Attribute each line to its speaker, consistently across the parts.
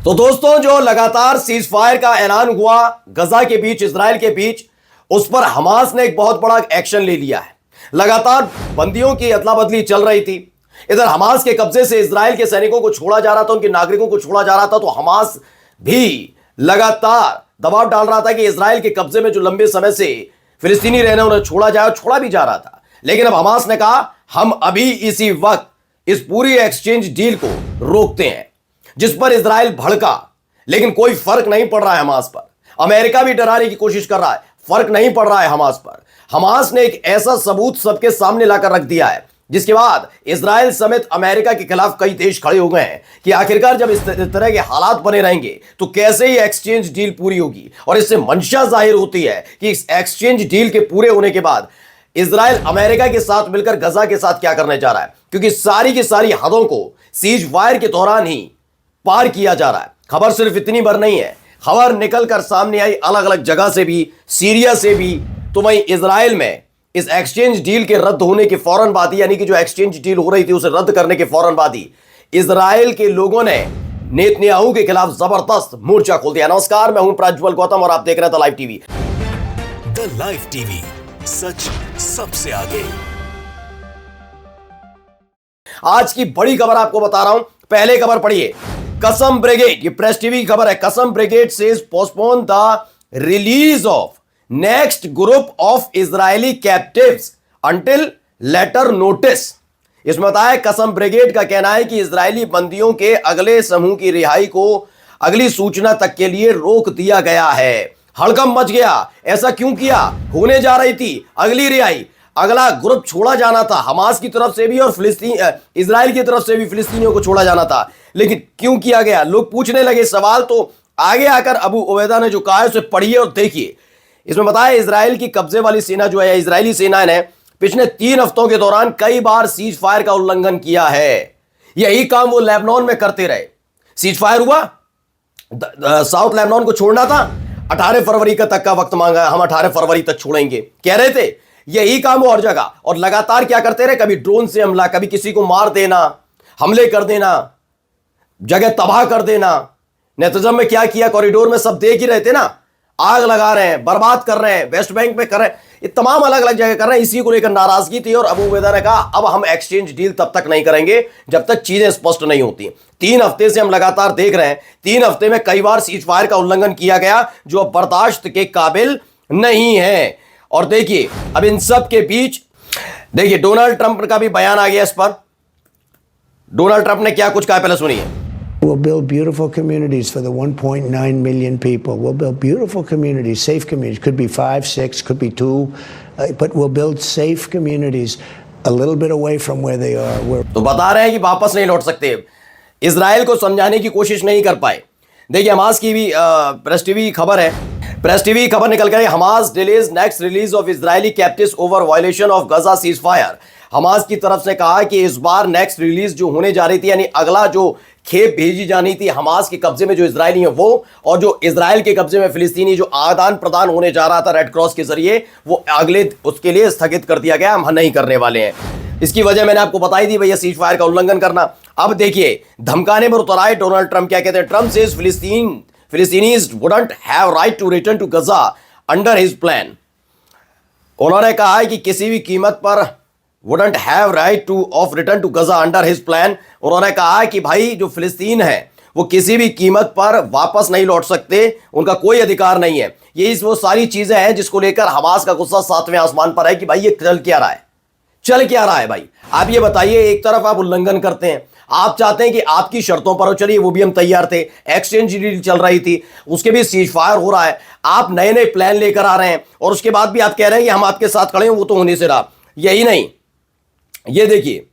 Speaker 1: तो दोस्तों, जो लगातार सीज फायर का ऐलान हुआ गजा के बीच, इजराइल के बीच, उस पर हमास ने एक बहुत बड़ा एक्शन ले लिया है। लगातार बंदियों की अदला बदली चल रही थी। इधर हमास के कब्जे से इजराइल के सैनिकों को छोड़ा जा रहा था, उनके नागरिकों को छोड़ा जा रहा था। तो हमास भी लगातार दबाव डाल रहा था कि इजराइल के कब्जे में जो लंबे समय से फिलिस्तीनी रहने उन्हें छोड़ा जाए, छोड़ा भी जा रहा था। लेकिन अब हमास ने कहा हम अभी इसी वक्त इस पूरी एक्सचेंज डील को रोकते हैं, जिस पर इजराइल भड़का। लेकिन कोई फर्क नहीं पड़ रहा है हमास पर। अमेरिका भी डराने की कोशिश कर रहा है, फर्क नहीं पड़ रहा है हमास पर। हमास ने एक ऐसा सबूत सबके सामने लाकर रख दिया है, जिसके बाद इजराइल समेत अमेरिका के खिलाफ कई देश खड़े हो गए हैं कि आखिरकार जब इस तरह के हालात बने रहेंगे तो कैसे ही एक्सचेंज डील पूरी होगी। और इससे मंशा जाहिर होती है कि इस एक्सचेंज डील के पूरे होने के बाद इजराइल अमेरिका के साथ मिलकर गजा के साथ क्या करने जा रहा है, क्योंकि सारी की सारी हदों को सीज फायर के दौरान ही पार किया जा रहा है। खबर सिर्फ इतनी भर नहीं है, खबर निकलकर सामने आई अलग अलग जगह से भी, सीरिया से भी। तो वहीं इजराइल में इस एक्सचेंज डील के रद्द होने के फौरन बाद ही, यानी कि जो एक्सचेंज डील हो रही थी उसे रद्द करने के फौरन बाद ही इजराइल के लोगों ने नेतन्याहू के खिलाफ जबरदस्त मोर्चा खोल दिया। नमस्कार, मैं हूं प्रज्वल गौतम और आप देख रहे हैं the live TV.
Speaker 2: The live TV, सच सबसे आगे।
Speaker 1: आज की बड़ी खबर आपको बता रहा हूं। पहले खबर पढ़िए, कसम ब्रिगेड, ये प्रेस टीवी की खबर है। Qassam brigade says postpone the release of next group of Israeli captives until later notice. इसमें बताया, कसम ब्रिगेड का कहना है कि इजरायली बंदियों के अगले समूह की रिहाई को अगली सूचना तक के लिए रोक दिया गया है। हड़कंप मच गया, ऐसा क्यों किया? होने जा रही थी अगली रिहाई, अगला ग्रुप छोड़ा जाना था हमास की तरफ से भी और इजराइल की तरफ से भी फिलिस्तीनियों को छोड़ा जाना था। लेकिन क्यों किया गया? लोग पूछने लगे सवाल। तो आगे आकर अबू उबैदा ने जो कहा है उसे पढ़िए और देखिए। इसमें बताया, इजराइल की कब्जे वाली सेना जो है, इजरायली सेना ने पिछले 3 हफ्तों के दौरान कई बार सीज फायर का उल्लंघन किया है। यही काम वो लेबनान में करते रहे। सीज फायर हुआ, साउथ लेबनान को छोड़ना था, 18 फरवरी का तक का वक्त मांगा, हम 18 फरवरी तक छोड़ेंगे कह रहे थे। यही काम वो हर जगह और लगातार क्या करते रहे, कभी ड्रोन से हमला, कभी किसी को मार देना, हमले कर देना, जगह तबाह कर देना। नेतजम में क्या किया, कॉरिडोर में सब देख ही रहे थे ना, आग लगा रहे हैं, बर्बाद कर रहे हैं, वेस्ट बैंक में कर रहे हैं, ये तमाम अलग अलग जगह कर रहे हैं। इसी को लेकर नाराजगी थी और अबू उबैदा ने कहा अब हम एक्सचेंज डील तब तक नहीं करेंगे जब तक चीजें स्पष्ट नहीं होती। 3 हफ्ते से हम लगातार देख रहे हैं, 3 हफ्ते में कई बार सीज फायर का उल्लंघन किया गया जो अब बर्दाश्त के काबिल नहीं है। और देखिए, अब इन सब के बीच देखिए डोनाल्ड ट्रंप का भी बयान आ गया इस पर। डोनाल्ड ट्रंप ने क्या कुछ कहा, पहले सुनिए।
Speaker 3: We'll build beautiful communities for the 1.9 million people. We'll build beautiful communities, safe communities. Could be 5, 6, could be 2, but we'll build safe communities a little bit away from where they are.
Speaker 1: तो बता रहे हैं कि वापस नहीं लौट सकते। Israel को समझाने की कोशिश नहीं कर पाए। देखिए, हमास की भी प्रेस टीवी की खबर है। प्रेस टीवी की खबर निकल गई, Hamas delays next release of Israeli captives over violation of Gaza ceasefire. Hamas की तरफ से कहा कि इस बार नेक्स्ट रिलीज जो होने जा रही थी, यानी अगला जो खेप भेजी जानी थी हमास के कब्जे में जो इजरायली है वो, और जो इजराइल के कब्जे में फिलिस्तीनी जो आदान प्रदान होने जा रहा था रेड क्रॉस के जरिए, वो अगले उसके लिए स्थगित कर दिया गया। हम नहीं करने वाले हैं। इसकी वजह मैंने आपको बताई थी भैया, सीज फायर का उल्लंघन करना। अब देखिए, धमकाने पर उतर आए डोनाल्ड ट्रंप। क्या कहते हैं? Trump says Palestinians wouldn't have right to return to Gaza under his plan. उन्होंने कहा है कि किसी भी कीमत पर wouldn't have right to of return to Gaza under his plan। उन्होंने कहा कि भाई जो फिलिस्तीन है वो किसी भी कीमत पर वापस नहीं लौट सकते, उनका कोई अधिकार नहीं है। ये वो सारी चीजें हैं जिसको लेकर हमास का गुस्सा 7वें आसमान पर है कि भाई ये चल क्या रहा है, चल क्या रहा है भाई। आप ये बताइए, एक तरफ आप उल्लंघन करते हैं, आप चाहते हैं कि आपकी शर्तों पर हो, चलिए वो भी हम तैयार थे, एक्सचेंज डील चल रही थी, उसके भी सीज फायर हो रहा है, आप नए नए प्लान लेकर आ रहे हैं और उसके बाद भी आप कह रहे हैं कि हम आपके साथ खड़े हैं। वो तो होने से रहा। यही नहीं, ये देखिए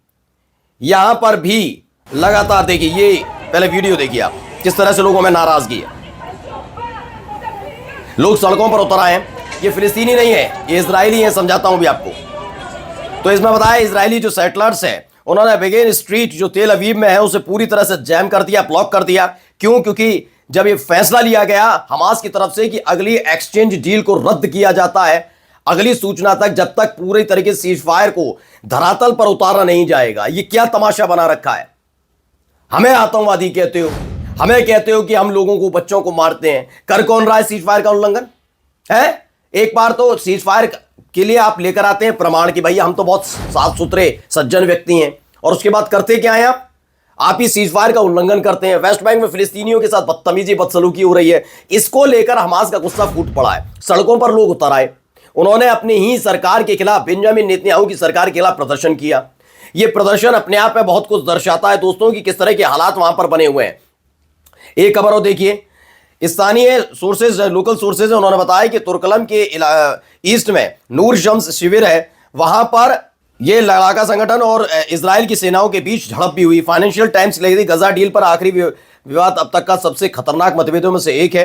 Speaker 1: यहां पर भी लगातार देखिए, ये पहले वीडियो देखिए आप, किस तरह से लोगों में नाराजगी है। लोग सड़कों पर उतर आए हैं। ये फिलिस्तीनी नहीं है, ये इजरायली है, समझाता हूं भी आपको। तो इसमें बताया, इजरायली जो सेटलर्स हैं उन्होंने बेगेन स्ट्रीट जो तेल अवीव में है उसे पूरी तरह से जैम कर दिया, ब्लॉक कर दिया। क्यों? क्योंकि जब ये फैसला लिया गया हमास की तरफ से कि अगली एक्सचेंज डील को रद्द किया जाता है अगली सूचना तक, जब तक पूरी तरीके से सीज फायर को धरातल पर उतारा नहीं जाएगा। ये क्या तमाशा बना रखा है? हमें आतंकवादी कहते हो, हमें कहते हो कि हम लोगों को, बच्चों को मारते हैं। कर कौन रहा है सीज फायर का उल्लंघन है? एक बार तो सीज फायर के लिए आप लेकर आते हैं प्रमाण कि भैया हम तो बहुत साफ सुथरे सज्जन व्यक्ति हैं, और उसके बाद करते क्या हैं आप ही सीज फायर का उल्लंघन करते हैं। वेस्ट बैंक में फिलिस्तीनियों के साथ बदतमीजी, बदसलूकी हो रही है, इसको लेकर हमास का गुस्सा फूट पड़ा है। सड़कों पर लोग उतर आए, उन्होंने अपनी ही सरकार के खिलाफ, बेंजामिन नेतन्याहू की सरकार के खिलाफ प्रदर्शन किया। यह प्रदर्शन अपने आप में बहुत कुछ दर्शाता है दोस्तों कि किस तरह के हालात वहां पर बने हुए हैं। एक खबर और देखिए, स्थानीय सोर्सेज, लोकल सोर्सेज है, उन्होंने बताया कि तुर्कलम के ईस्ट में नूर शम्स शिविर है, वहां पर यह लड़ाका संगठन और इजराइल की सेनाओं के बीच झड़प भी हुई। फाइनेंशियल टाइम्स लिखी थी, गजा डील पर आखिरी विवाद अब तक का सबसे खतरनाक मतभेदों में से एक है।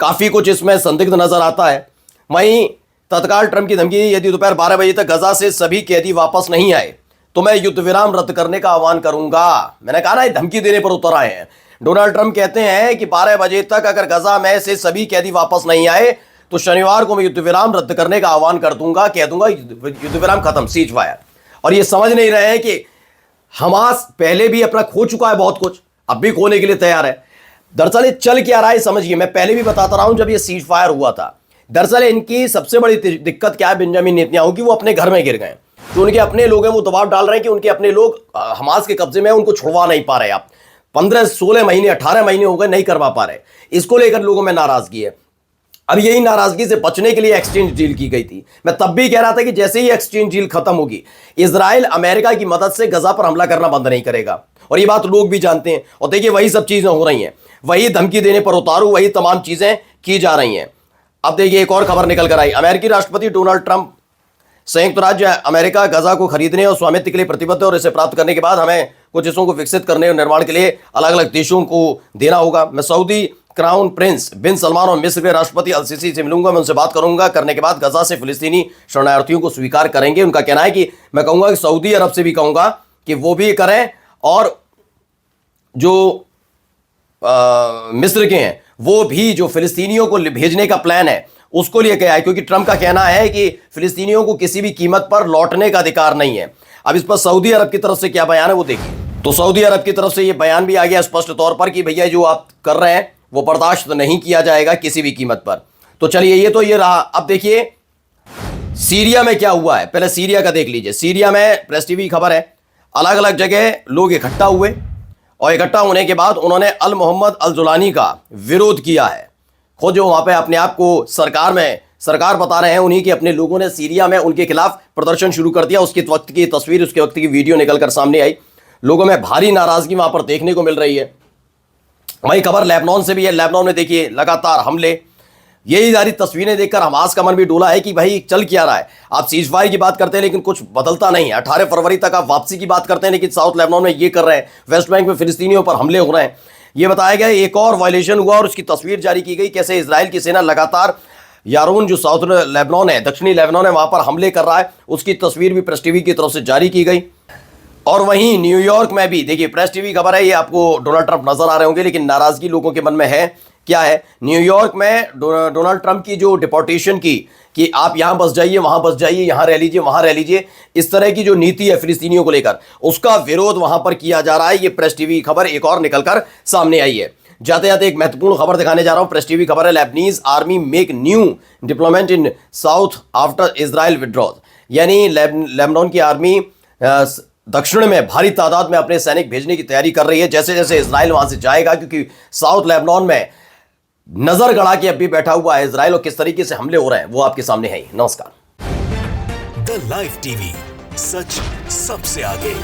Speaker 1: काफी कुछ इसमें संदिग्ध नजर आता है। वहीं तत्काल ट्रंप की धमकी, यदि दोपहर 12 बजे तक गजा से सभी कैदी वापस नहीं आए तो मैं युद्ध विराम रद्द करने का आह्वान करूंगा। मैंने कहा ना, धमकी देने पर उतर आए हैं। डोनाल्ड ट्रंप कहते हैं कि 12 बजे तक अगर गजा में से सभी कैदी वापस नहीं आए तो शनिवार को मैं युद्ध विराम रद्द करने का आह्वान कर दूंगा, कह दूंगा युद्ध विराम खत्म, सीज फायर। और ये समझ नहीं रहे हैं कि हमास पहले भी अपना खो चुका है बहुत कुछ, अब भी खोने के लिए तैयार है। दरअसल ये चल क्या रहा है समझिए, मैं पहले भी बताता रहा हूं जब ये सीज फायर हुआ था। दरअसल इनकी सबसे बड़ी दिक्कत क्या है बेंजामिन नेतन्याहू की, वो अपने घर में गिर गए। जो उनके अपने लोग हैं वो दबाव डाल रहे हैं कि उनके अपने लोग हमास के कब्जे में, उनको छुड़वा नहीं पा रहे। आप 15, 16 महीने, 18 महीने हो गए, नहीं करवा पा रहे। इसको लेकर लोगों में नाराजगी है। अब यही नाराजगी से बचने के लिए एक्सचेंज डील की गई थी। मैं तब भी कह रहा था कि जैसे ही एक्सचेंज डील खत्म होगी, इजराइल अमेरिका की मदद से गजा पर हमला करना बंद नहीं करेगा, और ये बात लोग भी जानते हैं। और देखिए वही सब चीजें हो रही हैं, वही धमकी देने पर उतारू, वही तमाम चीजें की जा रही हैं। अब देखिए एक और खबर निकल कर आई। अमेरिकी राष्ट्रपति डोनाल्ड ट्रंप, संयुक्त राज्य अमेरिका गजा को खरीदने और स्वामित्व के लिए प्रतिबद्ध है, और इसे प्राप्त करने के बाद हमें कुछ हिस्सों को विकसित करने और निर्माण के लिए अलग अलग देशों को देना होगा। मैं सऊदी क्राउन प्रिंस बिन सलमान और मिस्र के राष्ट्रपति अल सीसी से मिलूंगा, मैं उनसे बात करूंगा। करने के बाद गजा से फिलिस्तीनी शरणार्थियों को स्वीकार करेंगे। उनका कहना है कि मैं कहूंगा कि सऊदी अरब से भी कहूंगा कि वो भी करें, और जो मिस्र के हैं वो भी जो फिलिस्तीनियों को भेजने का प्लान है उसको लिए गया है, क्योंकि ट्रंप का कहना है कि फिलिस्तीनियों को किसी भी कीमत पर लौटने का अधिकार नहीं है। अब इस पर सऊदी अरब की तरफ से क्या बयान है वो देखिए। तो सऊदी अरब की तरफ से ये बयान भी आ गया स्पष्ट तौर पर कि भैया जो आप कर रहे हैं वो बर्दाश्त नहीं किया जाएगा किसी भी कीमत पर। तो चलिए ये तो ये रहा। अब देखिए सीरिया में क्या हुआ है, पहले सीरिया का देख लीजिए। सीरिया में प्रेस टीवी की खबर है, अलग अलग जगह लोग इकट्ठा हुए, और इकट्ठा होने के बाद उन्होंने अल मोहम्मद अल जुलानी का विरोध किया है। खुद जो वहां पे अपने आप को सरकार बता रहे हैं, उन्हीं के अपने लोगों ने सीरिया में उनके खिलाफ प्रदर्शन शुरू कर दिया। उसके वक्त की तस्वीर, उसके वक्त की वीडियो निकलकर सामने आई। लोगों में भारी नाराजगी वहां पर देखने को मिल रही है। वही खबर लेबनान से भी है। लेबनान में देखिए लगातार हमले, यही सारी तस्वीरें देखकर हमास का मन भी डोला है कि भाई चल क्या रहा है। आप सीज फायर की बात करते हैं लेकिन कुछ बदलता नहीं है। 18 फरवरी तक आप वापसी की बात करते हैं लेकिन साउथ लेबनान में ये कर रहे हैं। वेस्ट बैंक में फिलिस्तीनियों पर हमले हो रहे हैं। ये बताया गया एक और वायलेशन हुआ और उसकी तस्वीर जारी की गई, कैसे इजराइल की सेना लगातार यारून जो साउथ लेबनान है, दक्षिणी लेबनान है, वहां पर हमले कर रहा है। उसकी तस्वीर भी प्रेस टीवी की तरफ से जारी की गई। और वहीं न्यूयॉर्क में भी देखिए, प्रेस टीवी खबर है, ये आपको डोनाल्ड ट्रंप नजर आ रहे होंगे लेकिन नाराजगी लोगों के मन में है। क्या है, न्यूयॉर्क में डोनाल्ड ट्रंप की जो डिपोर्टेशन की कि आप यहां बस जाइए, वहां बस जाइए, यहां रह लीजिए, वहां रह लीजिए, इस तरह की जो नीति है फिलिस्तीनियों को लेकर, उसका विरोध वहां पर किया जा रहा है। ये प्रेस टीवी खबर एक और निकलकर सामने आई है। जाते जाते एक महत्वपूर्ण खबर दिखाने जा रहा हूं। प्रेस टीवी खबर है, Lebanese army make new deployment in south after Israel withdraws. यानी लेबनान की आर्मी दक्षिण में भारी तादाद में अपने सैनिक भेजने की तैयारी कर रही है, जैसे जैसे इजराइल वहां से जाएगा, क्योंकि साउथ लेबनान में नजर गड़ा के अब भी बैठा हुआ है इजराइल, और किस तरीके से हमले हो रहे हैं वो आपके सामने है ही। नमस्कार।
Speaker 2: द लाइव टीवी, सच सबसे आगे।